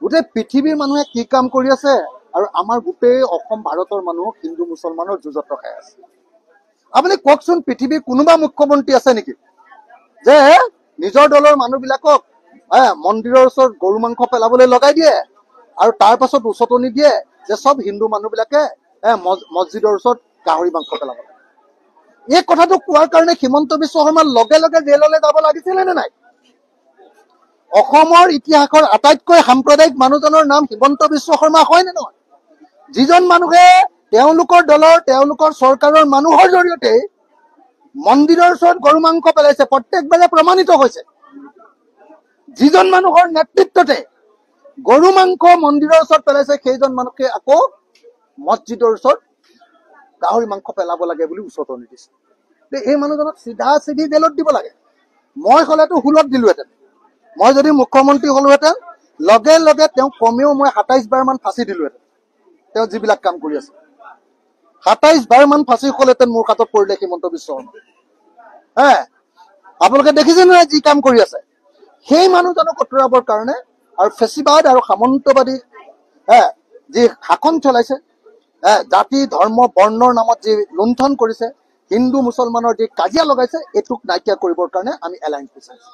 গোটেই পৃথিৱীৰ মানুহে কি কাম কৰি আছে আৰু আমাৰ গোটেই অসম ভাৰতৰ মানুহ হিন্দু মুছলমানৰ যুঁজত ৰখাই আছে। আপুনি কওকচোন, পৃথিৱীৰ কোনোবা মুখ্যমন্ত্ৰী আছে নেকি যে নিজৰ দলৰ মানুহবিলাকক মন্দিৰৰ ওচৰত গৰু মাংস পেলাবলৈ লগাই দিয়ে আৰু তাৰ পাছত উচতনি দিয়ে যে সব হিন্দু মানুহবিলাকে মছজিদৰ ওচৰত গাহৰি মাংস পেলাব। এই কথাটো কোৱাৰ কাৰণে হিমন্ত বিশ্ব শৰ্মাৰ লগে লগে জেললৈ যাব লাগিছিলে নে নাই? অসমৰ ইতিহাসৰ আটাইতকৈ সাম্প্ৰদায়িক মানুহজনৰ নাম হিমন্ত বিশ্ব শৰ্মা হয় নে নহয়? যিজন মানুহে তেওঁলোকৰ দলৰ তেওঁলোকৰ চৰকাৰৰ মানুহৰ জৰিয়তে মন্দিৰৰ ওচৰত গৰু মাংস পেলাইছে, প্ৰত্যেকবাৰে প্ৰমাণিত হৈছে। যিজন মানুহৰ নেতৃত্বতে গৰু মাংস মন্দিৰৰ ওচৰত পেলাইছে, সেইজন মানুহকে আকৌ মছজিদৰ ওচৰত গাহৰি মাংস পেলাব লাগে বুলি উচতনি দিছে। এই মানুহজনক চিধা চিধি জেলত দিব লাগে। মই হলেতো হুলত দিলোহেঁতেন। মই যদি মুখ্যমন্ত্ৰী হলোহেঁতেন লগে লগে তেওঁ কমেও মই ২৭ বাৰ মান ফাঁচি দিলোহেঁতেন। তেওঁ যিবিলাক কাম কৰি আছে ২৭ বাৰ মান ফাঁচি হলহেঁতেন মোৰ হাতত পৰিলে হিমন্ত বিশ্ব শৰ্মা। আপোনালোকে দেখিছে নে যি কাম কৰি আছে? সেই মানুহজনক আঁতৰাবৰ কাৰণে আৰু ফেচিবাদ আৰু সামন্তবাদী যি শাসন চলাইছে, জাতি ধৰ্ম বৰ্ণৰ নামত যি লুণ্ঠন কৰিছে, হিন্দু মুছলমানৰ যি কাজিয়া লগাইছে, এইটোক নাইকিয়া কৰিবৰ কাৰণে আমি এলায়েন্স বিচাৰিছো।